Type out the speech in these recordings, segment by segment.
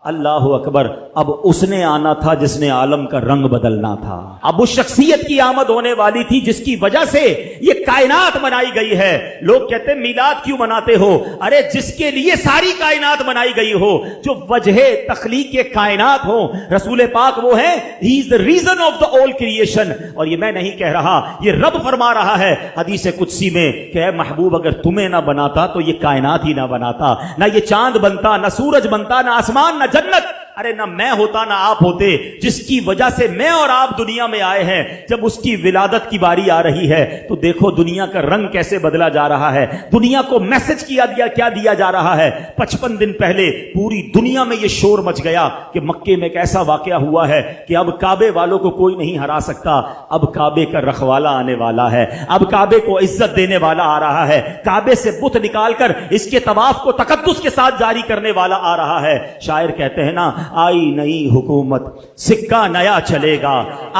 اللہ اکبر، اب اس نے آنا تھا جس نے عالم کا رنگ بدلنا تھا، اب اس شخصیت کی آمد ہونے والی تھی جس کی وجہ سے یہ کائنات بنائی گئی ہے۔ لوگ کہتے ہیں میلاد کیوں مناتے ہو؟ ارے جس کے لیے ساری کائنات بنائی گئی ہو، جو وجہ تخلیق کے کائنات ہو، رسول پاک وہ ہے، ہی از the reason of the all creation۔ اور یہ میں نہیں کہہ رہا، یہ رب فرما رہا ہے حدیث قدسی میں کہ اے محبوب اگر تمہیں نہ بناتا تو یہ کائنات ہی نہ بناتا، نہ یہ چاند بنتا، نہ سورج بنتا، نہ آسمان، نہ جنت، ارے نہ میں ہوتا نہ آپ ہوتے۔ جس کی وجہ سے میں اور آپ دنیا میں آئے ہیں، جب اس کی ولادت کی باری آ رہی ہے تو دیکھو دنیا کا رنگ کیسے بدلا جا رہا ہے، دنیا کو میسج کیا جا رہا ہے۔ 55 دن پہلے پوری دنیا میں یہ شور مچ گیا کہ مکے میں ایک ایسا واقعہ ہوا ہے کہ اب کعبے والوں کو کوئی نہیں ہرا سکتا، اب کعبے کا رکھوالا آنے والا ہے، اب کعبے کو عزت دینے والا آ رہا ہے، کعبے سے بت نکال کر اس کے طواف کو تقدس کے ساتھ جاری کرنے والا آ رہا ہے۔ شاعر کہتے ہیں نا، آئی نئی حکومت سکہ نیا چلے گا،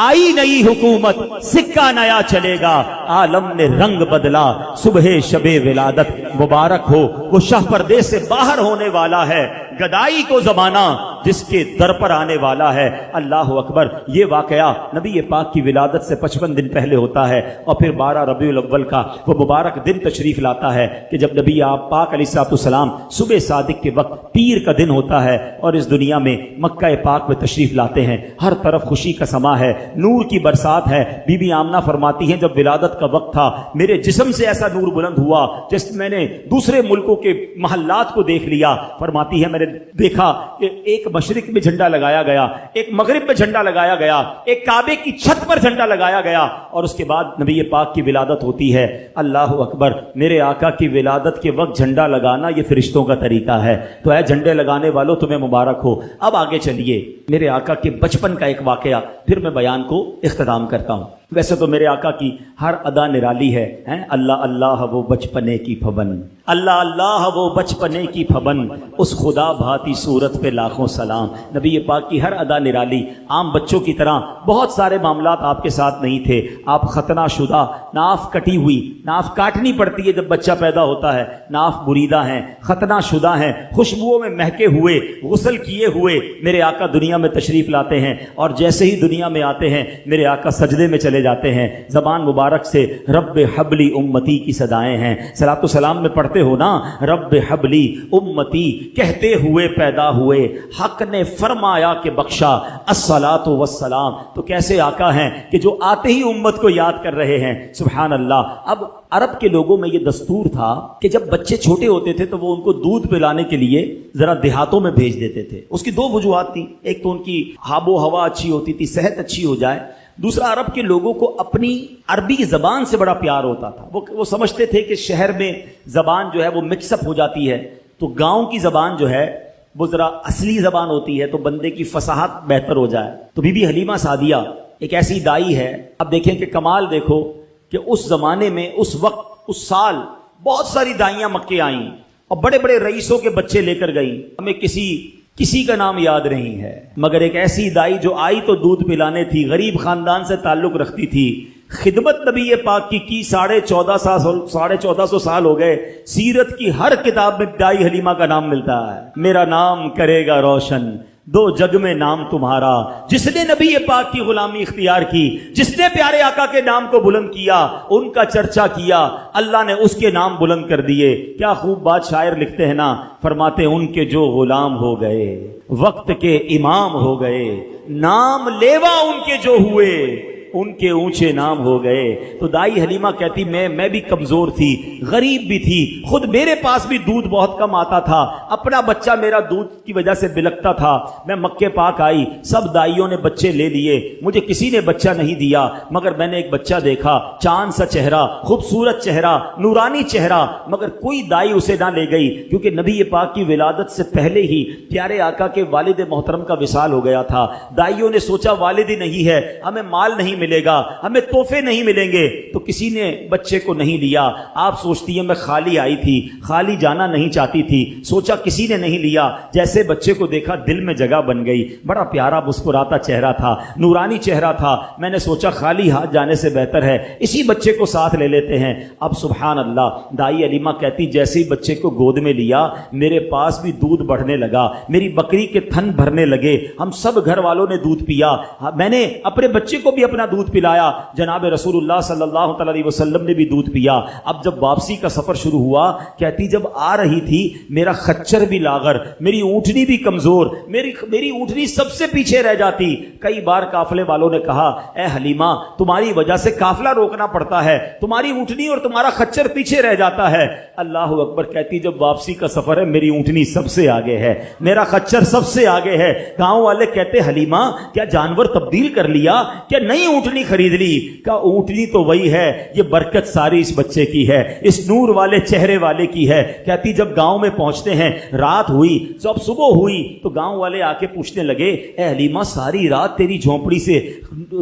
آئی نئی حکومت سکہ نیا چلے گا، عالم نے رنگ بدلا، صبح شب ولادت مبارک ہو، وہ شاہ پردے سے باہر ہونے والا ہے، گدائی کو زمانہ جس کے در پر آنے والا ہے۔ اللہ اکبر، یہ واقعہ نبی پاک کی ولادت سے 55 دن پہلے ہوتا ہے، اور پھر 12 ربیع الاول کا وہ مبارک دن تشریف لاتا ہے کہ جب نبی پاک علیہ السلام صبح صادق کے وقت پیر کا دن ہوتا ہے اور اس دنیا میں مکہ پاک میں تشریف لاتے ہیں۔ ہر طرف خوشی کا سما ہے، نور کی برسات ہے۔ بی بی آمنہ فرماتی ہیں جب ولادت کا وقت تھا میرے جسم سے ایسا نور بلند ہوا جس میں نے دوسرے ملکوں کے محلات کو دیکھ لیا۔ فرماتی ہے میں نے دیکھا کہ ایک مشرق میں جھنڈا لگایا گیا، ایک مغرب میں جھنڈا لگایا گیا، ایک کعبے کی چھت پر جھنڈا لگایا گیا، اور اس کے بعد نبی پاک کی ولادت ہوتی ہے۔ اللہ اکبر، میرے آقا کی ولادت کے وقت جھنڈا لگانا یہ فرشتوں کا طریقہ ہے، تو اے جھنڈے لگانے والوں تمہیں مبارک ہو۔ اب آگے چلیے، میرے آقا کے بچپن کا ایک واقعہ پھر میں بیان کو اختتام کرتا ہوں۔ ویسے تو میرے آقا کی ہر ادا نرالی ہے، اللہ اللہ وہ بچپنے کی پھبن، اللہ اللہ وہ بچپنے کی پھبن، اس خدا بھاتی صورت پہ لاکھوں سلام۔ نبی پاک کی ہر ادا نرالی، عام بچوں کی طرح بہت سارے معاملات آپ کے ساتھ نہیں تھے۔ آپ ختنہ شدہ، ناف کٹی ہوئی، ناف کاٹنی پڑتی ہے جب بچہ پیدا ہوتا ہے، ناف بریدہ ہیں، ختنہ شدہ ہیں، خوشبوؤں میں مہکے ہوئے، غسل کیے ہوئے میرے آقا دنیا میں تشریف لاتے ہیں، اور جیسے ہی دنیا میں آتے ہیں میرے آقا سجدے میں چلے جاتے ہیں۔ زبان مبارک سے رب حبلی امتی کی صدائیں ہیں، صلاۃ و سلام میں پڑھتے ہو نا، رب حبلی امتی کہتے ہوئے پیدا ہوئے، حق نے فرمایا کہ بخشا الصلاۃ والسلام۔ تو کیسے آقا ہیں کہ جو آتے ہی امت کو یاد کر رہے ہیں، سبحان اللہ۔ اب عرب کے لوگوں میں یہ دستور تھا کہ جب بچے چھوٹے ہوتے تھے تو وہ ان کو دودھ پلانے کے لیے ذرا دیہاتوں میں بھیج دیتے تھے۔ اس کی دو وجوہات تھیں، ایک تو ان کی آب و ہوا اچھی ہوتی تھی، صحت اچھی ہو جائے، دوسرا عرب کے لوگوں کو اپنی عربی زبان سے بڑا پیار ہوتا تھا۔ وہ سمجھتے تھے کہ شہر میں زبان جو ہے وہ مکس اپ ہو جاتی ہے، تو گاؤں کی زبان جو ہے وہ ذرا اصلی زبان ہوتی ہے تو بندے کی فصاحت بہتر ہو جائے۔ تو بی بی حلیمہ سعدیہ ایک ایسی دائی ہے، اب دیکھیں کہ کمال دیکھو کہ اس زمانے میں اس وقت اس سال بہت ساری دائیاں مکے آئیں اور بڑے بڑے رئیسوں کے بچے لے کر گئیں، ہمیں کسی کا نام یاد نہیں ہے، مگر ایک ایسی دائی جو آئی تو دودھ پلانے تھی، غریب خاندان سے تعلق رکھتی تھی، خدمت نبی پاک کی 1450 سال ہو گئے۔ سیرت کی ہر کتاب میں دائی حلیمہ کا نام ملتا ہے۔ میرا نام کرے گا روشن دو جگ میں نام تمہارا، جس نے نبی پاک کی غلامی اختیار کی، جس نے پیارے آقا کے نام کو بلند کیا، ان کا چرچا کیا، اللہ نے اس کے نام بلند کر دیے۔ کیا خوب بات شاعر لکھتے ہیں نا، فرماتے ان کے جو غلام ہو گئے وقت کے امام ہو گئے، نام لیوا ان کے جو ہوئے ان کے اونچے نام ہو گئے۔ تو دائی حلیمہ کہتی میں بھی کمزور تھی، غریب بھی تھی، خود میرے پاس بھی دودھ بہت کم آتا تھا، اپنا بچہ میرا دودھ کی وجہ سے بلکتا تھا۔ میں مکے پاک آئی، سب دائیوں نے بچے لے لیے، مجھے کسی نے بچہ نہیں دیا، مگر میں نے ایک بچہ دیکھا، چاند سا چہرہ، خوبصورت چہرہ، نورانی چہرہ، مگر کوئی دائی اسے نہ لے گئی، کیونکہ نبی پاک کی ولادت سے پہلے ہی پیارے آقا کے والد محترم کا وصال ہو گیا تھا۔ دائیوں نے سوچا والد ہی نہیں ہے، ہمیں مال نہیں ملے گا, ہمیں تحفے نہیں ملیں گے. تو کسی نے بچے کو نہیں لیا. آپ سوچتی ہیں میں خالی آئی تھی, خالی جانا نہیں چاہتی تھی, سوچا کسی نے نہیں لیا. جیسے بچے کو دیکھا دل میں جگہ بن گئی. بڑا پیارا مسکراتا چہرہ تھا, نورانی چہرہ تھا. میں نے سوچا خالی ہاتھ جانے سے بہتر ہے اسی بچے کو ساتھ لے لیتے ہیں. اب سبحان اللہ, دائی علیمہ کہتی جیسے ہی بچے کو گود میں لیا میرے پاس بھی دودھ بڑھنے لگا, میری بکری کے تھن بھرنے لگے. ہم سب گھر والوں نے دودھ پیا. میں نے اپنے بچے کو بھی اپنا دودھ پلایا. جناب رسول اللہ صلی اللہ تعالی علیہ وسلم نے بھی دودھ پیا. اب جب واپسی کا سفر شروع ہوا, کہتی جب آ رہی تھی میرا خچر بھی لاغر, میری اونٹنی بھی کمزور, میری اونٹنی سب سے پیچھے رہ جاتی. کئی بار قافلے والوں نے کہا اے حلیمہ تمہاری وجہ سے قافلہ روکنا پڑتا ہے, تمہاری اونٹنی اور تمہارا خچر پیچھے رہ جاتا ہے. اللہ اکبر. کہتی جب واپسی کا سفر ہے میری اونٹنی سب سے آگے ہے, میرا خچر سب سے آگے ہے. گاؤں والے کہتے حلیمہ کیا جانور تبدیل کر لیا, کیا نئی اونٹنی خرید لی؟ کہا اونٹنی تو وہی ہے, یہ برکت ساری اس بچے کی ہے, اس نور والے چہرے والے کی ہے. کہتی جب گاؤں میں پہنچتے ہیں رات ہوئی, جب صبح ہوئی تو گاؤں والے آ کے پوچھنے لگے اے حلیمہ ساری رات تیری جھونپڑی سے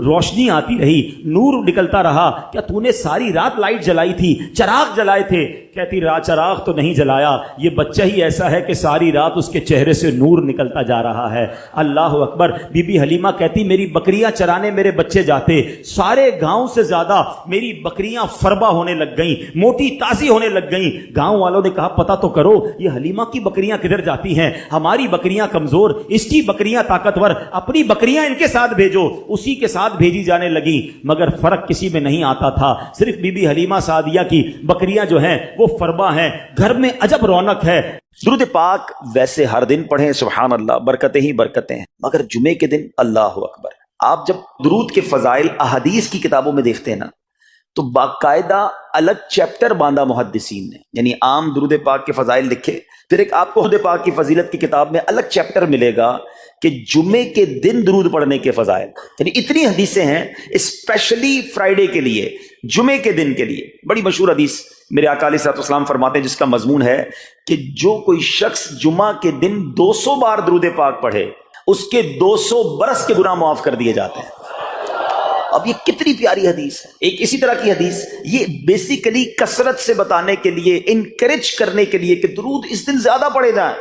روشنی آتی رہی, نور نکلتا رہا, کیا تو نے ساری رات لائٹ جلائی تھی, چراغ جلائے تھے؟ کہتی چراغ تو نہیں جلایا, یہ بچہ ہی ایسا ہے کہ ساری رات اس کے چہرے سے نور نکلتا جا رہا ہے. اللہ اکبر. بی بی حلیمہ کہتی میری بکریاں چرانے میرے بچے جاتے, سارے گاؤں سے زیادہ میری بکریاں فربا ہونے لگ گئیں, موٹی تازی ہونے لگ گئیں. گاؤں والوں نے کہا پتہ تو کرو یہ حلیمہ کی بکریاں کدھر جاتی ہیں, ہماری بکریاں کمزور, اس کی بکریاں طاقتور, اپنی بکریاں ان کے ساتھ بھیجو. اسی کے ساتھ بھیجی جانے لگی, مگر فرق کسی میں نہیں آتا تھا. صرف بی بی حلیمہ سعدیہ کی بکریاں جو ہیں وہ فربا ہیں, گھر میں عجب رونق ہے. درود پاک ویسے ہر دن پڑھیں سبحان اللہ, برکتیں ہی برکتیں ہیں, مگر جمعے کے دن اللہ اکبر. آپ جب درود کے فضائل احادیث کی کتابوں میں دیکھتے ہیں نا تو باقاعدہ الگ چیپٹر باندھا محدثین نے, یعنی عام درود پاک کے فضائل لکھے, پھر ایک آپ کو درود پاک کی فضیلت کی کتاب میں الگ چیپٹر ملے گا کہ جمعے کے دن درود پڑھنے کے فضائل. یعنی اتنی حدیثیں ہیں اسپیشلی فرائیڈے کے لیے, جمعے کے دن کے لیے. بڑی مشہور حدیث میرے آقا علیہ الصلوۃ والسلام فرماتے ہیں جس کا مضمون ہے کہ جو کوئی شخص جمعہ کے دن 200 بار درود پاک پڑھے اس کے 200 برس کے گناہ معاف کر دیے جاتے ہیں. اب یہ کتنی پیاری حدیث ہے. ایک اسی طرح کی حدیث یہ بیسیکلی کثرت سے بتانے کے لیے, انکریج کرنے کے لیے کہ درود اس دن زیادہ پڑھے جائیں.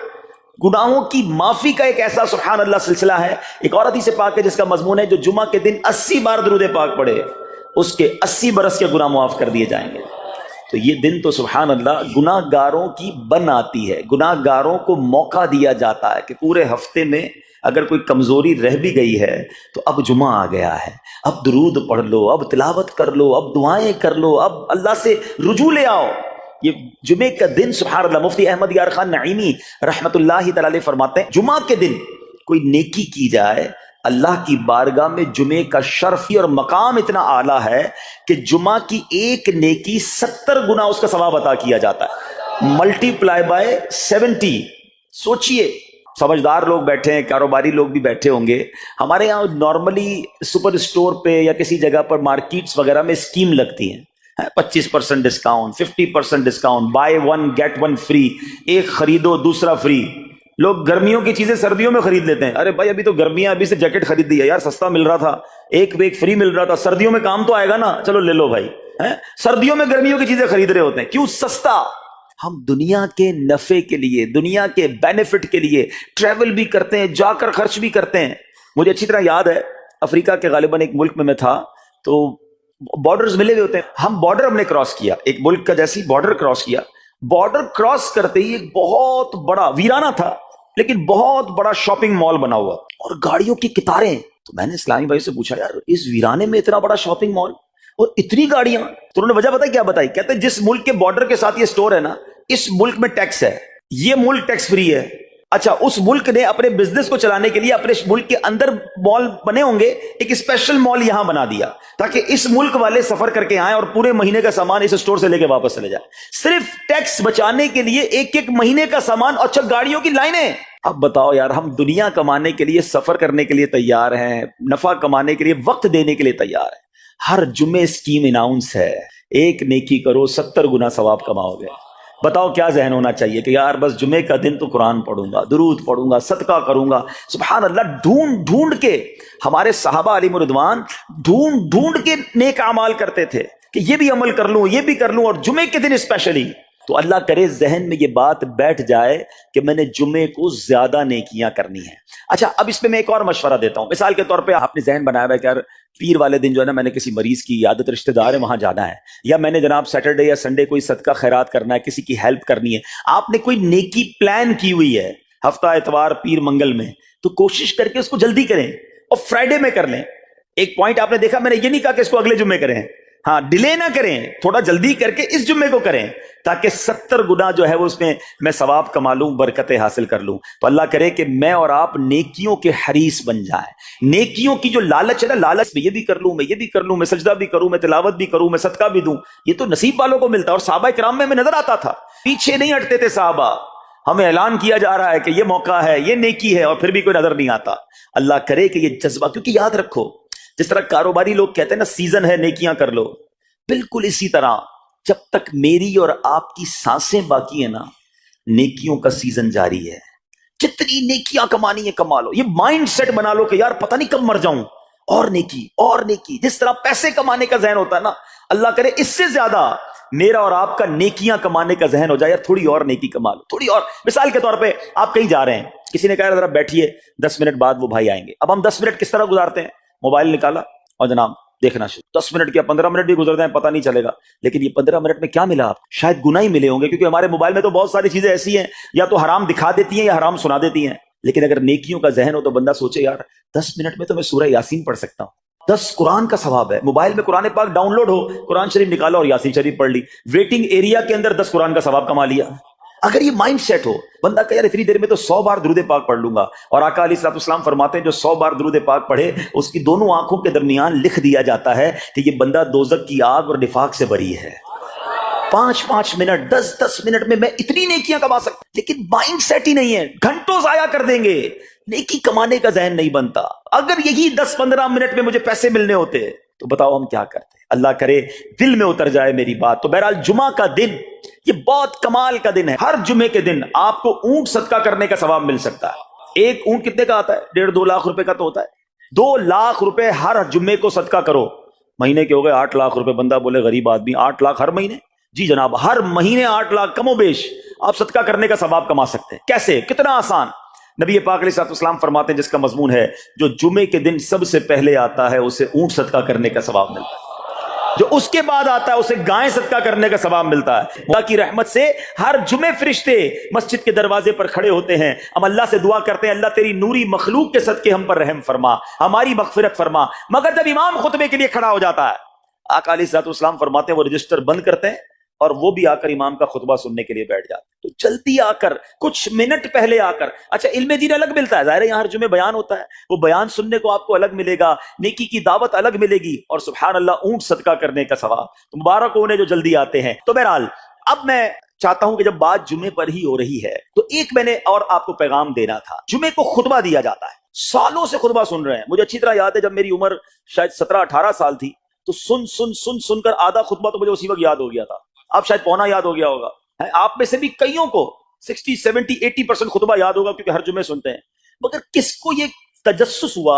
گناہوں کی معافی کا ایک ایسا سبحان اللہ سلسلہ ہے. ایک اور حدیث پاک ہے جس کا مضمون ہے جو جمعہ کے دن 80 بار درود پاک پڑھے اس کے 80 برس کے گناہ معاف کر دیے جائیں گے. تو یہ دن تو سبحان اللہ گناہ گاروں کی بن آتی ہے, گناہ گاروں کو موقع دیا جاتا ہے کہ پورے ہفتے میں اگر کوئی کمزوری رہ بھی گئی ہے تو اب جمعہ آ گیا ہے, اب درود پڑھ لو, اب تلاوت کر لو, اب دعائیں کر لو, اب اللہ سے رجوع لے آؤ. یہ جمعے کا دن سبحان اللہ. مفتی احمد یار خان نعیمی رحمت اللہ تعالی علیہ فرماتے ہیں جمعہ کے دن کوئی نیکی کی جائے اللہ کی بارگاہ میں جمعے کا شرف اور مقام اتنا اعلیٰ ہے کہ جمعہ کی ایک نیکی 70 گنا اس کا ثواب عطا کیا جاتا ہے, ملٹی پلائی بائی 70. سوچئے, سمجھدار لوگ بیٹھے ہیں, کاروباری لوگ بھی بیٹھے ہوں گے. ہمارے یہاں نارملی سپر اسٹور پہ یا کسی جگہ پر مارکیٹس وغیرہ میں اسکیم لگتی ہیں, 25% discount, 50% discount, buy 1 get 1 free, ایک خریدو دوسرا فری. لوگ گرمیوں کی چیزیں سردیوں میں خرید لیتے ہیں. ارے بھائی ابھی تو گرمیاں, ابھی سے جیکٹ خرید دی ہے یار, سستا مل رہا تھا, ایک فری مل رہا تھا, سردیوں میں کام تو آئے گا نا, چلو لے لو بھائی. سردیوں میں گرمیوں کی چیزیں خرید رہے ہوتے ہیں, کیوں؟ سستا. ہم دنیا کے نفع کے لیے, دنیا کے بینیفٹ کے لیے ٹریول بھی کرتے ہیں, جا کر خرچ بھی کرتے ہیں. مجھے اچھی طرح یاد ہے افریقہ کے غالباً ایک ملک میں تھا, تو بارڈرز ملے ہوئے ہوتے ہیں. ہم بارڈر ہم نے کراس کیا, ایک ملک کا جیسی بارڈر کراس کیا. بارڈر کراس کرتے ہی ایک بہت بڑا, ویرانہ تھا لیکن بہت بڑا شاپنگ مال بنا ہوا اور گاڑیوں کی قطاریں. تو میں نے اسلامی بھائی سے پوچھا یار اس ویرانے میں اتنا بڑا شاپنگ مال اور اتنی گاڑیاں؟ تو انہوں نے وجہ بتائی, کیا بتائی؟ کہتے ہیں جس ملک کے بارڈر کے ساتھ یہ سٹور ہے نا, اس ملک میں ٹیکس ہے, یہ ملک ٹیکس فری ہے. اچھا, اس ملک نے اپنے بزنس کو چلانے کے لیے اپنے ملک کے اندر مال بنے ہوں گے, ایک اسپیشل مال یہاں بنا دیا تاکہ اس ملک والے سفر کر کے آئیں اور پورے مہینے کا سامان اس سٹور سے لے کے واپس چلے جائیں, صرف ٹیکس بچانے کے لیے. ایک مہینے کا سامان, اچھا گاڑیوں کی لائنیں. اب بتاؤ یار, ہم دنیا کمانے کے لیے, سفر کرنے کے لیے تیار ہیں, نفع کمانے کے لیے وقت دینے کے لیے تیار ہیں. ہر جمعے اسکیم اناؤنس ہے, ایک نیکی کرو 70 گنا ثواب کماؤ گے. بتاؤ کیا ذہن ہونا چاہیے کہ یار بس جمعے کا دن تو قرآن پڑھوں گا، درود پڑھوں گا، صدقہ کروں گا. سبحان اللہ، ڈھونڈ ڈھونڈ کے ہمارے صحابہ علیہم رضوان ڈھونڈ ڈھونڈ کے نیک اعمال کرتے تھے کہ یہ بھی عمل کر لوں، یہ بھی کر لوں، اور جمعے کے دن اسپیشلی. تو اللہ کرے ذہن میں یہ بات بیٹھ جائے کہ میں نے جمعے کو زیادہ نیکیاں کرنی ہیں. اچھا، اب اس پہ میں ایک اور مشورہ دیتا ہوں. مثال کے طور پہ آپ نے ذہن بنایا ہوا ہے کہ یار پیر والے دن جو ہے نا میں نے کسی مریض کی عیادت، رشتہ دار ہے وہاں جانا ہے، یا میں نے جناب سیٹرڈے یا سنڈے کوئی صدقہ خیرات کرنا ہے، کسی کی ہیلپ کرنی ہے. آپ نے کوئی نیکی پلان کی ہوئی ہے ہفتہ اتوار پیر منگل میں، تو کوشش کر کے اس کو جلدی کریں اور فرائیڈے میں کر لیں. ایک پوائنٹ آپ نے دیکھا، میں نے یہ نہیں کہا کہ اس کو اگلے جمعے کریں، ہاں ڈیلے نہ کریں، تھوڑا جلدی کر کے اس جمعے کو کریں تاکہ 70 گنا جو ہے وہ اس میں ثواب کما لوں، برکتیں حاصل کر لوں. تو اللہ کرے کہ میں اور آپ نیکیوں کے حریص بن جائیں. نیکیوں کی جو لالچ ہے نا، لالچ میں یہ بھی کر لوں، میں یہ بھی کر لوں، میں سجدہ بھی کروں، میں تلاوت بھی کروں، میں صدقہ بھی دوں، یہ تو نصیب والوں کو ملتا ہے. اور صحابہ کرام میں ہمیں نظر آتا تھا، پیچھے نہیں ہٹتے تھے صحابہ. ہمیں اعلان کیا جا رہا ہے کہ یہ موقع ہے، یہ نیکی ہے، اور پھر بھی کوئی نظر نہیں آتا. اللہ کرے کہ یہ جذبہ، کیونکہ یاد رکھو جس طرح کاروباری لوگ کہتے ہیں نا سیزن ہے نیکیاں کر لو، بالکل اسی طرح جب تک میری اور آپ کی سانسیں باقی ہیں نا، نیکیوں کا سیزن جاری ہے. جتنی نیکیاں کمانی ہے کما لو. یہ مائنڈ سیٹ بنا لو کہ یار پتہ نہیں کب مر جاؤں، اور نیکی اور نیکی. جس طرح پیسے کمانے کا ذہن ہوتا ہے نا، اللہ کرے اس سے زیادہ میرا اور آپ کا نیکیاں کمانے کا ذہن ہو جائے. یار تھوڑی اور نیکی کما لو، تھوڑی اور. مثال کے طور پہ آپ کہیں جا رہے ہیں، کسی نے کہا ذرا بیٹھیے 10 منٹ بعد وہ بھائی آئیں گے. اب ہم 10 منٹ کس طرح گزارتے ہیں؟ موبائل نکالا اور جناب دیکھنا شروع. 10 منٹ کیا 15 منٹ بھی گزر جائیں پتہ نہیں چلے گا. لیکن یہ 15 منٹ میں کیا ملا آپ؟ شاید گناہ ہی ملے ہوں گے، کیونکہ ہمارے موبائل میں تو بہت ساری چیزیں ایسی ہیں یا تو حرام دکھا دیتی ہیں یا حرام سنا دیتی ہیں. لیکن اگر نیکیوں کا ذہن ہو تو بندہ سوچے یار 10 منٹ میں تو میں سورہ یاسین پڑھ سکتا ہوں، 10 قرآن کا ثواب ہے. موبائل میں قرآن پاک ڈاؤن لوڈ ہو، قرآن شریف نکالا اور یاسین شریف پڑھ لی، ویٹنگ ایریا کے اندر 10 قرآن کا ثواب کما لیا. اگر یہ مائنڈ سیٹ ہو بندہ کہ یار اتنی دیر میں تو 100 بار درود پاک پڑھ لوں گا. اور آقا علیہ الصلوۃ والسلام فرماتے ہیں جو 100 بار درود پاک پڑھے اس کی دونوں آنکھوں کے درمیان لکھ دیا جاتا ہے کہ یہ بندہ دوزخ کی آگ اور نفاق سے بری ہے. 5 منٹ 10 منٹ میں اتنی نیکیاں کما سکتا. لیکن مائنڈ سیٹ ہی نہیں ہے، گھنٹوں ضائع کر دیں گے، نیکی کمانے کا ذہن نہیں بنتا. اگر یہی 10-15 منٹ میں مجھے پیسے ملنے ہوتے تو بتاؤ ہم کیا کرتے. اللہ کرے دل میں اتر جائے میری بات. تو بہرحال جمعہ کا دن یہ بہت کمال کا دن ہے. ہر جمعے کے دن آپ کو اونٹ صدقہ کرنے کا ثواب مل سکتا ہے. ایک اونٹ کتنے کا آتا ہے؟ 1.5-2 لاکھ روپے کا تو ہوتا ہے. 2 لاکھ روپے ہر جمعے کو صدقہ کرو. مہینے کے ہو گئے 8 لاکھ روپے. بندہ بولے غریب آدمی 8 لاکھ ہر مہینے؟ جی جناب، ہر مہینے 8 لاکھ کم و بیش آپ صدقہ کرنے کا ثواب کما سکتے ہیں. کیسے؟ کتنا آسان. نبی پاک علیہ الصلوۃ والسلام فرماتے ہیں جس کا مضمون ہے جو جمعے کے دن سب سے پہلے آتا ہے اسے اونٹ صدقہ کرنے کا ثواب ملتا ہے، جو اس کے بعد آتا ہے اسے گائے صدقہ کرنے کا ثواب ملتا ہے. اللہ کی رحمت سے ہر جمعے فرشتے مسجد کے دروازے پر کھڑے ہوتے ہیں. ہم اللہ سے دعا کرتے ہیں اللہ تیری نوری مخلوق کے صدقے ہم پر رحم فرما، ہماری مغفرت فرما. مگر جب امام خطبے کے لیے کھڑا ہو جاتا ہے آقا علیہ الصلوۃ والسلام فرماتے ہیں وہ رجسٹر بند کرتے ہیں اور وہ بھی آ کر امام کا خطبہ سننے کے لیے بیٹھ جاتے. تو جلدی آ کر کچھ منٹ پہلے آ کر. اچھا علم دین الگ ملتا ہے، ظاہر ہے یہاں ہر جمعے بیان ہوتا ہے، وہ بیان سننے کو آپ کو الگ ملے گا، نیکی کی دعوت الگ ملے گی، اور سبحان اللہ اونٹ صدقہ کرنے کا ثواب. تو مبارک ہو انہیں جو جلدی آتے ہیں. تو بہرحال اب میں چاہتا ہوں کہ جب بات جمعے پر ہی ہو رہی ہے تو ایک میں نے اور آپ کو پیغام دینا تھا. جمعے کو خطبہ دیا جاتا ہے، سالوں سے خطبہ سن رہے ہیں. مجھے اچھی طرح یاد ہے جب میری عمر شاید 17-18 سال تھی تو سن کر آدھا خطبہ تو مجھے اسی وقت یاد ہو گیا تھا. اب شاید پونا یاد ہو گیا ہوگا. آپ میں سے بھی کئیوں کو 60-70-80% خطبہ یاد ہوگا کیونکہ ہر جمعے سنتے ہیں. مگر کس کو یہ تجسس ہوا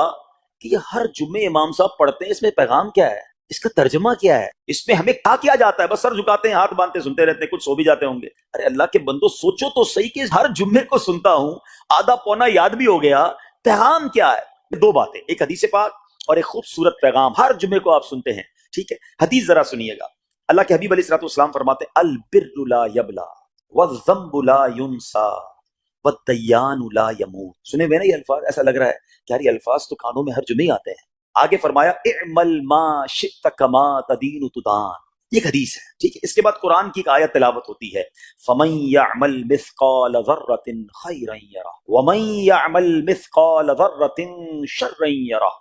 کہ یہ ہر جمعے امام صاحب پڑھتے ہیں، اس میں پیغام کیا ہے، اس کا ترجمہ کیا ہے، اس میں ہمیں کیا جاتا ہے؟ بس سر جھکاتے ہیں، ہاتھ باندھتے سنتے رہتے ہیں، کچھ سو بھی جاتے ہوں گے. ارے اللہ کے بندو سوچو تو صحیح کہ ہر جمعے کو سنتا ہوں، آدھا پونا یاد بھی ہو گیا، پیغام کیا ہے؟ 2 باتیں، ایک حدیث پاک اور ایک خوبصورت پیغام. ہر جمعے کو آپ سنتے ہیں، ٹھیک ہے؟ حدیث ذرا سنیے گا. اللہ کے حبیب علیہ الصلوۃ والسلام فرماتے ہیں البر لا یبلا والذنب لا ینسا والدیان لا یموت. سنے ہوئے نا یہ الفاظ؟ ایسا لگ رہا ہے کہ یار یہ الفاظ تو کانوں میں ہر جمعے ہی آتے ہیں. آگے فرمایا اعمل ما شئت کما تدین تدان. یہ حدیث ہے، ٹھیک ہے؟ اس کے بعد قرآن کی ایک آیت تلاوت ہوتی ہے فمن یعمل مثقال ذرۃ خیرا یرہ ومن یعمل مثقال ذرۃ شرا یرہ.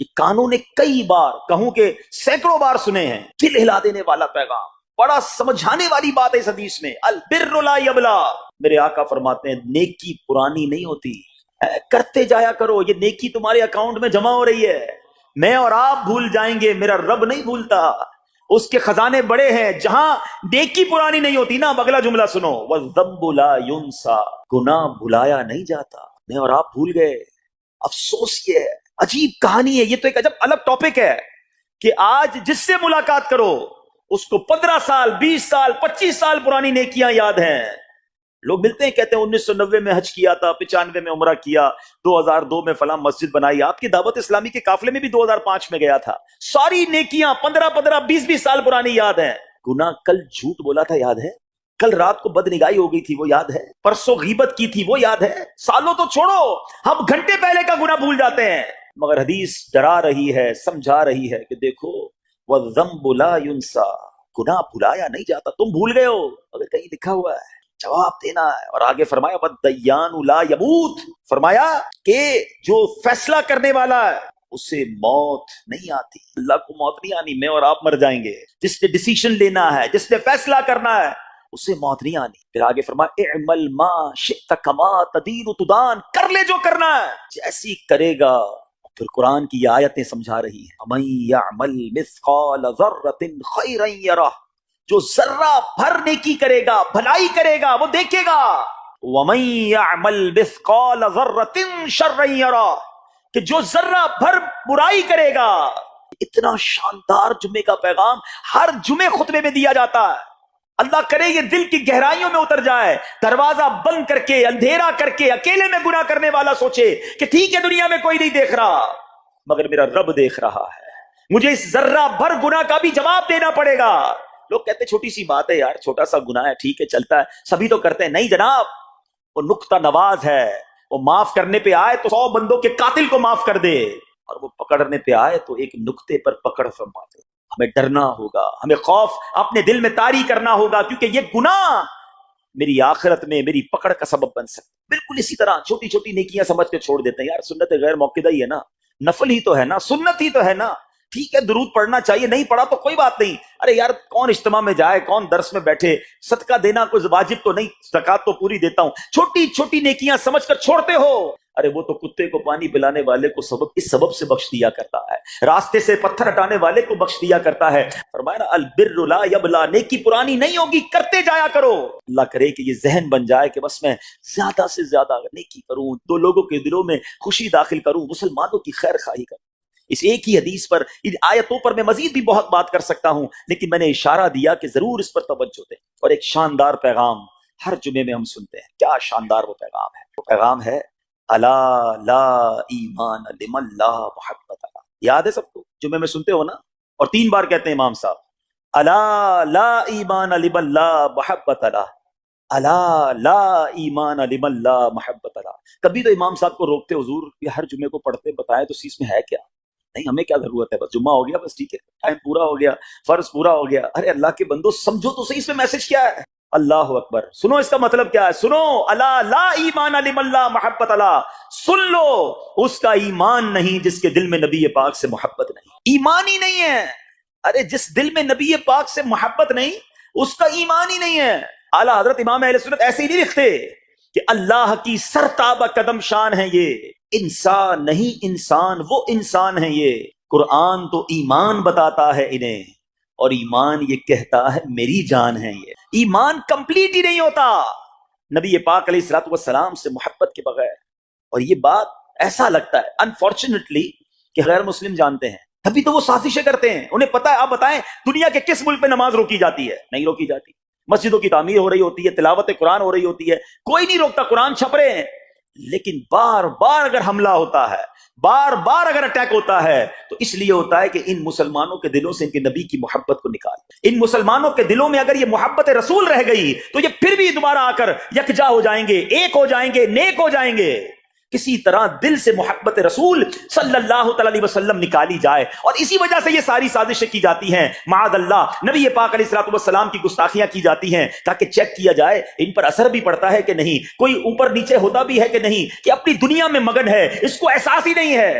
یہ کانوں نے کئی بار، کہوں کہ سینکڑوں بار سنے ہیں. دل ہلا دینے والا پیغام، بڑا سمجھانے والی بات ہے اس حدیث میں. البر لا یبلا. میرے آقا فرماتے ہیں نیکی پرانی نہیں ہوتی، کرتے جایا کرو. یہ نیکی تمہارے اکاؤنٹ میں جمع ہو رہی ہے. میں اور آپ بھول جائیں گے، میرا رب نہیں بھولتا. اس کے خزانے بڑے ہیں. جہاں نیکی پرانی نہیں ہوتی نا، اگلا جملہ سنو، وَالذَّنبُ لَا يُنسَى، گناہ بھلایا نہیں جاتا. میں اور آپ بھول گئے. افسوس یہ ہے، عجیب کہانی ہے. یہ تو ایک عجب الگ ٹاپک ہے کہ آج جس سے ملاقات کرو اس کو 15 سال 20 سال 25 سال پرانی نیکیاں یاد ہیں. لوگ ملتے ہیں کہتے ہیں 1990 میں حج کیا تھا، 95 میں عمرہ کیا، 2002 میں فلاں مسجد بنائی. آپ کی دعوت اسلامی کے قافلے میں بھی 2005 میں گیا تھا. ساری نیکیاں 15 20 سال پرانی یاد ہیں. گناہ کل جھوٹ بولا تھا یاد ہے، کل رات کو بد نگاہی ہو گئی تھی وہ یاد ہے، پرسوں غیبت کی تھی وہ یاد ہے. سالوں تو چھوڑو، ہم گھنٹے پہلے کا گناہ بھول جاتے ہیں. مگر حدیث ڈرا رہی ہے، سمجھا رہی ہے کہ دیکھو وَالذَّنبُ لَا يُنسَى، گناہ بھلایا نہیں جاتا. تم بھول گئے ہو، اگر کہیں لکھا ہوا ہے جواب دینا ہے. اور آگے فرمایا وَالدَّيَّانُ لَا يَمُوتُ، فرمایا کہ جو فیصلہ کرنے والا ہے اسے موت نہیں آتی. اللہ کو موت نہیں آنی، میں اور آپ مر جائیں گے. جس نے ڈیسیشن لینا ہے، جس نے فیصلہ کرنا ہے، اسے موت نہیں آنی. پھر آگے فرمایا اعمل ما شئت کما تدین تدان، کر لے جو کرنا ہے جیسی کرے گا. پھر قرآن کی یہ آیتیں سمجھا رہی ہیں وَمَن يَعْمَلْ مِثْقَالَ ذَرَّةٍ خَيْرًا يَرَهُ، جو ذرہ بھر نیکی کرے گا، بھلائی کرے گا، وہ دیکھے گا. وَمَن يَعْمَلْ مِثْقَالَ ذَرَّةٍ شَرًّا يَرَهُ، کہ جو ذرہ بھر برائی کرے گا. اتنا شاندار جمعے کا پیغام ہر جمعے خطبے میں دیا جاتا ہے. اللہ کرے یہ دل کی گہرائیوں میں اتر جائے. دروازہ بند کر کے، اندھیرا کر کے، اکیلے میں گناہ کرنے والا سوچے کہ ٹھیک ہے دنیا میں کوئی نہیں دیکھ رہا مگر میرا رب دیکھ رہا ہے، مجھے اس ذرہ بھر گناہ کا بھی جواب دینا پڑے گا. لوگ کہتے ہیں چھوٹی سی بات ہے یار، چھوٹا سا گناہ ہے، ٹھیک ہے چلتا ہے، سبھی تو کرتے ہیں. نہیں جناب، وہ نقطہ نواز ہے. وہ معاف کرنے پہ آئے تو 100 بندوں کے قاتل کو معاف کر دے، اور وہ پکڑنے پہ آئے تو ایک نقطے پر پکڑ فرما دے. ہمیں ڈرنا ہوگا، ہمیں خوف اپنے دل میں طاری کرنا ہوگا، کیونکہ یہ گناہ میری آخرت میں میری پکڑ کا سبب بن سکتا. بالکل اسی طرح چھوٹی چھوٹی نیکیاں سمجھ کے چھوڑ دیتے ہیں. یار سنت غیر موقدہ ہی ہے نا، نفل ہی تو ہے نا، سنت ہی تو ہے نا، ٹھیک ہے درود پڑھنا چاہیے، نہیں پڑھا تو کوئی بات نہیں. ارے یار کون اجتماع میں جائے، کون درس میں بیٹھے، صدقہ دینا کوئی واجب تو نہیں، زکات تو پوری دیتا ہوں. چھوٹی چھوٹی نیکیاں سمجھ کر چھوڑتے ہو. ارے وہ تو کتے کو پانی پلانے والے کو اس سبب سے بخش دیا کرتا ہے، راستے سے پتھر ہٹانے والے کو بخش دیا کرتا ہے. فرمایا نا البر لا یبلا، نیکی پرانی نہیں ہوگی، کرتے جایا کرو. اللہ کرے کہ یہ ذہن بن جائے کہ بس میں زیادہ سے زیادہ نیکی کروں، 2 لوگوں کے دلوں میں خوشی داخل کروں، مسلمانوں کی خیر خواہی کروں. اس ایک ہی حدیث پر، ان آیتوں پر میں مزید بھی بہت بات کر سکتا ہوں، لیکن میں نے اشارہ دیا کہ ضرور اس پر توجہ دیں. اور ایک شاندار پیغام ہر جمعے میں ہم سنتے ہیں. کیا شاندار وہ پیغام ہے! وہ پیغام ہے الا لا ایمان لمن لا محبت له. یاد ہے سب کو؟ جمعے میں سنتے ہو نا، اور 3 بار کہتے ہیں امام صاحب الا لا ایمان لمن لا محبت له، الا لا ایمان لمن لا محبت له. کبھی تو امام صاحب کو روکتے، حضور یہ ہر جمعے کو پڑھتے بتائیں تو اس میں ہے کیا؟ نہیں ہمیں کیا ضرورت ہے، بس جمعہ ہو گیا، بس ٹھیک ہے، ٹائم پورا ہو گیا، فرض پورا ہو گیا. ارے اللہ کے بندو سمجھو تو صحیح اس میں میسج کیا ہے. اللہ اکبر، سنو اس کا مطلب کیا ہے. سنو الا لا ایمان لمن لا محبت له، سن لو اس کا ایمان نہیں جس کے دل میں نبی پاک سے محبت نہیں. ایمان ہی نہیں ہے. ارے جس دل میں نبی پاک سے محبت نہیں اس کا ایمان ہی نہیں ہے. اعلیٰ حضرت امام اہل سنت ایسے ہی نہیں لکھتے کہ اللہ کی سرتابہ قدم شان ہے یہ، انسان نہیں انسان، وہ انسان ہے یہ. قرآن تو ایمان بتاتا ہے انہیں، اور ایمان یہ کہتا ہے میری جان ہے یہ. ایمان کمپلیٹ ہی نہیں ہوتا نبی پاک علیہ الصلوۃ والسلام سے محبت کے بغیر. اور یہ بات ایسا لگتا ہے انفارچونیٹلی کہ غیر مسلم جانتے ہیں، تبھی تو وہ سازشیں کرتے ہیں. انہیں پتا ہے. آپ بتائیں دنیا کے کس ملک پہ نماز روکی جاتی ہے؟ نہیں روکی جاتی. مسجدوں کی تعمیر ہو رہی ہوتی ہے، تلاوت قرآن ہو رہی ہوتی ہے، کوئی نہیں روکتا، قرآن چھپ رہے ہیں. لیکن بار بار اگر حملہ ہوتا ہے، بار بار اگر اٹیک ہوتا ہے تو اس لیے ہوتا ہے کہ ان مسلمانوں کے دلوں سے ان کے نبی کی محبت کو نکال. ان مسلمانوں کے دلوں میں اگر یہ محبت رسول رہ گئی تو یہ پھر بھی دوبارہ آ کر یکجا ہو جائیں گے، ایک ہو جائیں گے، نیک ہو جائیں گے. کسی طرح دل سے محبت رسول صلی اللہ تعالی علیہ وسلم نکالی جائے، اور اسی وجہ سے یہ ساری سازشیں کی جاتی ہیں. معاذ اللہ نبی پاک علیہ الصلوۃ والسلام کی گستاخیاں کی جاتی ہیں تاکہ چیک کیا جائے ان پر اثر بھی پڑتا ہے کہ نہیں، کوئی اوپر نیچے ہوتا بھی ہے کہ نہیں، کہ اپنی دنیا میں مگن ہے، اس کو احساس ہی نہیں ہے.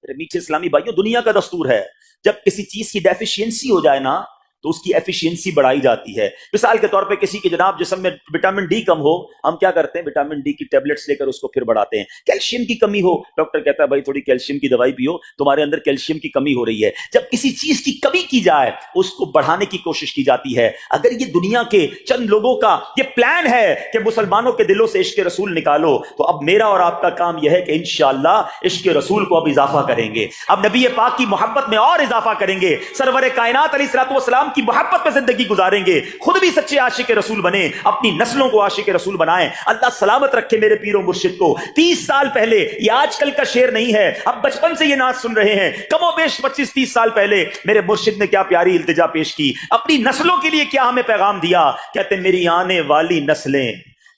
میٹھے اسلامی بھائیوں، دنیا کا دستور ہے جب کسی چیز کی ڈیفیشینسی ہو جائے نا تو اس کی ایفیشینسی بڑھائی جاتی ہے. مثال کے طور پہ کسی کے جناب جسم میں وٹامن ڈی کم ہو, ہم کیا کرتے ہیں, وٹامن ڈی کی ٹیبلٹس لے کر اس کو پھر بڑھاتے ہیں. کیلشیم کی کمی ہو, ڈاکٹر کہتا ہے بھائی تھوڑی کیلشیم کی دوائی پیو, تمہارے اندر کیلشیم کی کمی ہو رہی ہے. جب کسی چیز کی کمی کی جائے اس کو بڑھانے کی کوشش کی جاتی ہے. اگر یہ دنیا کے چند لوگوں کا یہ پلان ہے کہ مسلمانوں کے دلوں سے عشق رسول نکالو, تو اب میرا اور آپ کا کام یہ ہے کہ انشاءاللہ عشق رسول کو اب اضافہ کریں گے, اب نبی پاک کی محبت میں اور اضافہ کریں گے, سرور کائنات علیہ الصلوۃ والسلام کی محبت میں زندگی گزاریں گے, خود بھی سچے عاشق رسول بنے, اپنی نسلوں کو عاشق رسول بنائیں. اللہ سلامت رکھے میرے پیر و مرشد کو. 30 سال پہلے, یہ آج کل کا شعر نہیں ہے, اب بچپن سے یہ نعت سن رہے ہیں, کم و بیش 25-30 سال پہلے میرے مرشد نے کیا پیاری التجا پیش کی, اپنی نسلوں کے لیے کیا ہمیں پیغام دیا. کہتے میری آنے والی نسلیں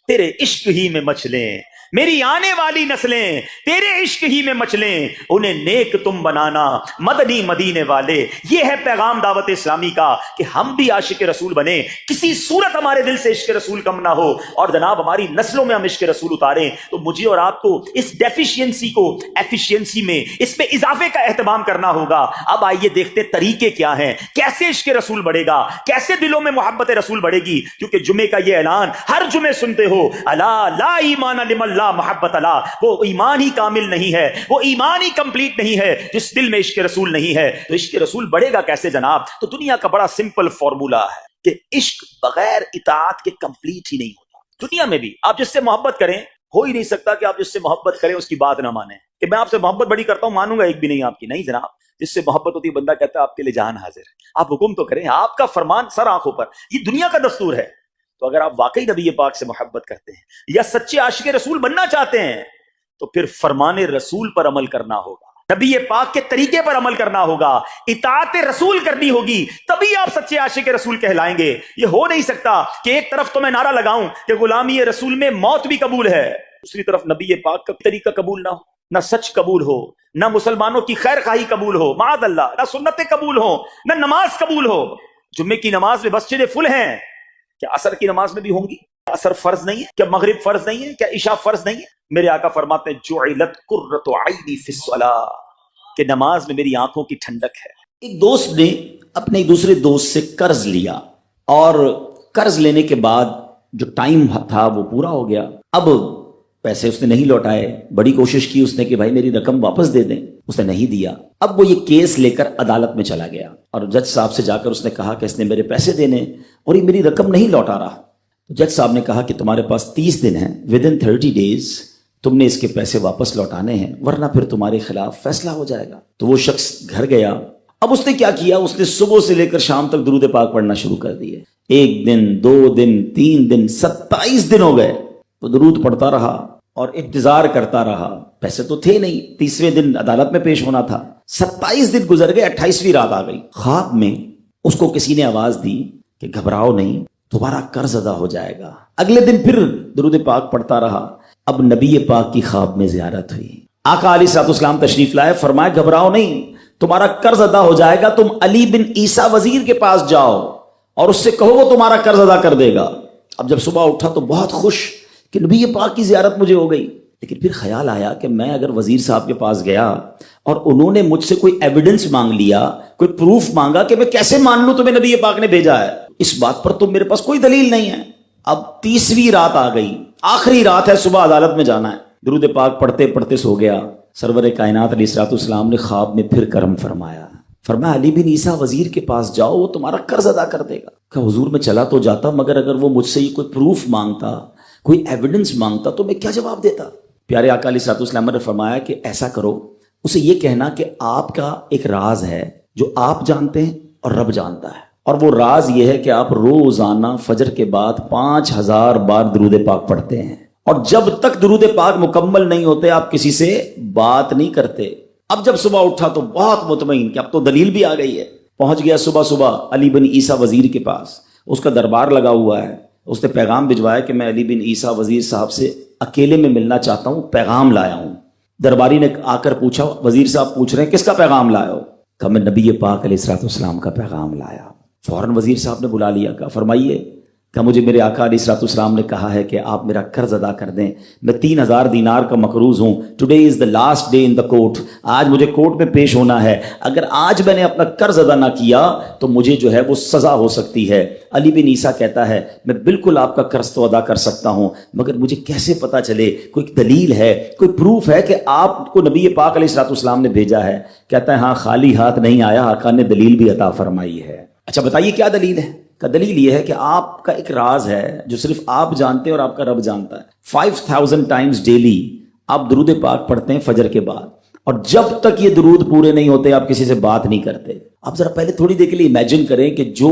تیرے عشق ہی میں مچلیں, میری آنے والی نسلیں تیرے عشق ہی میں مچلیں, انہیں نیک تم بنانا مدنی مدینے والے. یہ ہے پیغام دعوت اسلامی کا کہ ہم بھی عاشق رسول بنیں, کسی صورت ہمارے دل سے عشق رسول کم نہ ہو, اور جناب ہماری نسلوں میں ہم عشق رسول اتاریں. تو مجھے اور آپ کو اس ڈیفیشینسی کو ایفیشینسی میں, اس میں اضافے کا اہتمام کرنا ہوگا. اب آئیے دیکھتے طریقے کیا ہیں, کیسے عشق رسول بڑھے گا, کیسے دلوں میں محبت رسول بڑھے گی. کیونکہ جمعے کا یہ اعلان ہر جمعے سنتے ہو, الا لا ایمان لمن لا محبت اللہ, وہ ایمان ہی کامل نہیں ہے, وہ ایمان ہی کمپلیٹ نہیں ہے جس دل میں عشق رسول نہیں ہے. تو عشق رسول بڑھے گا کیسے جناب؟ تو دنیا کا بڑا سمپل فارمولا ہے کہ عشق بغیر اطاعت کے کمپلیٹ ہی نہیں ہوتا. دنیا میں بھی آپ جس سے محبت کریں, ہو ہی نہیں سکتا کہ آپ جس سے محبت کریں اس کی بات نہ مانیں, کہ میں آپ سے محبت بڑی کرتا ہوں مانوں گا ایک بھی نہیں آپ کی. نہیں جناب, جس سے محبت ہوتی ہے بندہ کہتا ہے آپ کے لیے جان حاضر ہے, آپ حکم تو کریں, آپ کا فرمان سر آنکھوں پر, یہ دنیا کا دستور ہے. تو اگر آپ واقعی نبی پاک سے محبت کرتے ہیں یا سچے عاشق رسول بننا چاہتے ہیں, تو پھر فرمان رسول پر عمل کرنا ہوگا, نبی پاک کے طریقے پر عمل کرنا ہوگا, اطاعت رسول کرنی ہوگی, تبھی آپ سچے عاشق رسول کہلائیں گے. یہ ہو نہیں سکتا کہ ایک طرف تو میں نعرہ لگاؤں کہ غلامی رسول میں موت بھی قبول ہے, دوسری طرف نبی پاک کا طریقہ قبول نہ ہو, نہ سچ قبول ہو, نہ مسلمانوں کی خیر خواہی قبول ہو, معاذ اللہ, نہ سنتیں قبول ہو, نہ نماز قبول ہو. جمعے کی نماز میں مسجدیں فل ہیں, کیا عصر کی نماز میں بھی ہوں گی؟ عصر فرض نہیں ہے کیا؟ مغرب فرض نہیں ہے کیا؟ عشاء فرض نہیں ہے؟ میرے آقا فرماتے ہیں جعلت قرۃ عینی فی الصلاۃ, کہ نماز میں میری آنکھوں کی ٹھنڈک ہے. ایک دوست نے اپنے دوسرے دوست سے قرض لیا, اور قرض لینے کے بعد جو ٹائم تھا وہ پورا ہو گیا. اب پیسے اس نے نہیں لوٹائے, بڑی کوشش کی اس نے کہ بھائی میری رقم واپس دے دیں, اس نے نہیں دیا. اب وہ یہ کیس لے کر عدالت میں چلا گیا, اور جج صاحب سے جا کر اس نے کہا کہ اس نے میرے پیسے دینے اور یہ میری رقم نہیں لوٹا رہا. جج صاحب نے کہا کہ تمہارے پاس 30 دن ہیں, ودن 30 days تم نے اس کے پیسے واپس لوٹانے ہیں, ورنہ پھر تمہارے خلاف فیصلہ ہو جائے گا. تو وہ شخص گھر گیا. اب اس نے کیا کیا, اس نے صبح سے لے کر شام تک درود پاک پڑھنا شروع کر دیے. 1 دن 2 دن 3 دن 27 دن ہو گئے, وہ درود پڑھتا رہا اور انتظار کرتا رہا. پیسے تو تھے نہیں, 30ویں دن عدالت میں پیش ہونا تھا. 27 دن گزر گئے, 28ویں رات آ گئی. خواب میں اس کو کسی نے آواز دی کہ گھبراؤ نہیں, تمہارا قرض ادا ہو جائے گا. اگلے دن پھر درود پاک پڑھتا رہا. اب نبی پاک کی خواب میں زیارت ہوئی. آقا علیہ الصلوۃ والسلام تشریف لائے, فرمایا گھبراؤ نہیں, تمہارا قرض ادا ہو جائے گا. تم علی بن عیسیٰ وزیر کے پاس جاؤ اور اس سے کہو وہ تمہارا قرض ادا کر دے گا. اب جب صبح اٹھا تو بہت خوش کہ نبی پاک کی زیارت مجھے ہو گئی. لیکن پھر خیال آیا کہ میں اگر وزیر صاحب کے پاس گیا اور انہوں نے مجھ سے کوئی ایویڈنس مانگ لیا, کوئی پروف مانگا, کہ میں کیسے مان لوں تمہیں نبی پاک نے بھیجا ہے؟ اس بات پر تو میرے پاس کوئی دلیل نہیں ہے. اب 30ویں رات آ گئی, آخری رات ہے, صبح عدالت میں جانا ہے. درود پاک پڑھتے پڑھتے سو گیا. سرور کائنات علیہ الصلوۃ والسلام نے خواب میں پھر کرم فرمایا. فرمایا علی بن عیسیٰ وزیر کے پاس جاؤ, وہ تمہارا قرض ادا کر دے گا. کہ حضور میں چلا تو جاتا, مگر اگر وہ مجھ سے کوئی پروف مانگتا, کوئی ایویڈنس مانگتا, تو میں کیا جواب دیتا؟ پیارے آقا علیہ الصلوۃ والسلام نے فرمایا کہ ایسا کرو, اسے یہ کہنا کہ آپ کا ایک راز ہے جو آپ جانتے ہیں اور رب جانتا ہے, اور وہ راز یہ ہے کہ آپ روزانہ فجر کے بعد 5000 بار درود پاک پڑھتے ہیں, اور جب تک درود پاک مکمل نہیں ہوتے آپ کسی سے بات نہیں کرتے. اب جب صبح اٹھا تو بہت مطمئن کہ اب تو دلیل بھی آ گئی ہے. پہنچ گیا صبح علی بن عیسیٰ وزیر کے پاس, اس کا دربار لگا ہوا ہے. اس نے پیغام بھجوایا کہ میں علی بن عیسیٰ وزیر صاحب سے اکیلے میں ملنا چاہتا ہوں, پیغام لایا ہوں. درباری نے آ کر پوچھا, وزیر صاحب پوچھ رہے ہیں کس کا پیغام لایا ہو؟ کہا میں نبی پاک علیہ الصلوۃ والسلام کا پیغام لایا. فوراً وزیر صاحب نے بلا لیا, کہا فرمائیے. کہ مجھے میرے آقا علیہ الصلوۃ والسلام نے کہا ہے کہ آپ میرا قرض ادا کر دیں، میں 3000 دینار کا مقروض ہوں، today is the last day in the court, آج مجھے کورٹ میں پیش ہونا ہے، اگر آج میں نے اپنا قرض ادا نہ کیا تو مجھے جو ہے وہ سزا ہو سکتی ہے۔ علی بن عیسیٰ کہتا ہے میں بالکل آپ کا قرض تو ادا کر سکتا ہوں، مگر مجھے کیسے پتہ چلے، کوئی دلیل ہے، کوئی پروف ہے کہ آپ کو نبی پاک علیہ الصلوۃ والسلام نے بھیجا ہے؟ کہتا ہے ہاں، خالی ہاتھ نہیں آیا، آقا نے دلیل بھی عطا فرمائی ہے۔ اچھا بتائیے کیا دلیل ہے؟ کا دلیل یہ ہے کہ آپ کا ایک راز ہے جو صرف آپ جانتے ہیں اور آپ کا رب جانتا ہے۔ 5000 ٹائمز ڈیلی آپ درود پاک پڑھتے ہیں فجر کے بعد، اور جب تک یہ درود پورے نہیں ہوتے آپ کسی سے بات نہیں کرتے۔ آپ ذرا پہلے تھوڑی دیر کے لیے امیجن کریں کہ جو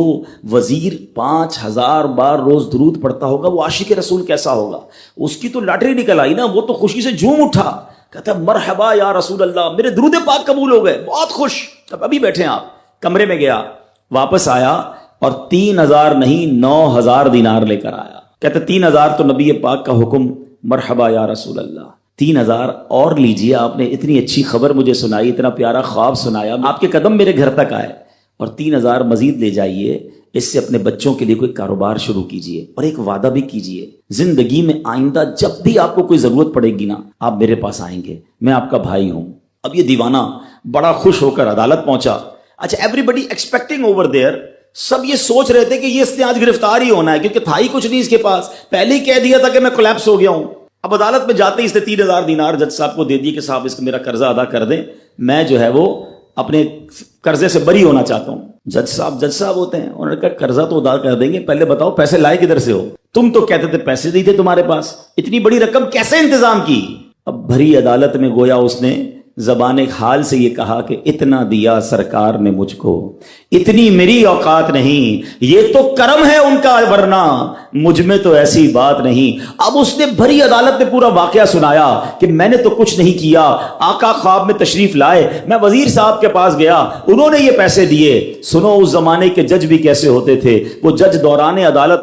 وزیر 5000 بار روز درود پڑھتا ہوگا وہ عاشق رسول کیسا ہوگا؟ اس کی تو لاٹری نکل آئی نا، وہ تو خوشی سے جھوم اٹھا، کہتا ہے مرحبا یا رسول اللہ، میرے درود پاک قبول ہو گئے، بہت خوش۔ اب ابھی بیٹھے ہیں آپ، کمرے میں گیا، واپس آیا اور 3000 نہیں 9000 دینار لے کر آیا۔ کہتے 3000 تو نبی پاک کا حکم، مرحبا یا رسول اللہ، 3000 اور لیجئے، آپ نے اتنی اچھی خبر مجھے سنائی، اتنا پیارا خواب سنایا، آپ کے قدم میرے گھر تک آئے، اور 3000 مزید لے جائیے، اس سے اپنے بچوں کے لیے کوئی کاروبار شروع کیجئے، اور ایک وعدہ بھی کیجئے، زندگی میں آئندہ جب بھی آپ کو کوئی ضرورت پڑے گی نا، آپ میرے پاس آئیں گے، میں آپ کا بھائی ہوں۔ اب یہ دیوانہ بڑا خوش ہو کر عدالت پہنچا۔ اچھا everybody expecting over there, سب یہ سوچ رہے تھے کہ یہ اس نے آج گرفتار ہی ہونا ہے، کیونکہ تھا ہی کچھ نہیں اس کے پاس، پہلے ہی کہہ دیا تھا کہ میں کولیپس ہو گیا ہوں۔ اب عدالت میں جاتے ہی اس نے 3000 دینار جج صاحب کو دے دی کہ صاحب اس کا میرا قرضہ ادا کر دیں، میں جو ہے وہ اپنے قرضے سے بری ہونا چاہتا ہوں۔ جج صاحب ہوتے ہیں، انہوں نے کہا قرضہ تو ادا کر دیں گے، پہلے بتاؤ پیسے لائے کدھر سے ہو؟ تم تو کہتے تھے پیسے نہیں تھے تمہارے پاس، اتنی بڑی رقم کیسے انتظام کی؟ اب بھری عدالت میں گویا اس نے زبان حال سے یہ کہا کہ اتنا دیا سرکار نے مجھ کو، اتنی میری اوقات نہیں، یہ تو کرم ہے ان کا، ورنہ مجھ میں تو ایسی بات نہیں۔ اب اس نے بھری عدالت میں پورا واقعہ سنایا کہ میں نے تو کچھ نہیں کیا، آقا خواب میں تشریف لائے، میں وزیر صاحب کے پاس گیا، انہوں نے یہ پیسے دیے۔ سنو اس زمانے کے جج بھی کیسے ہوتے تھے، وہ جج دوران عدالت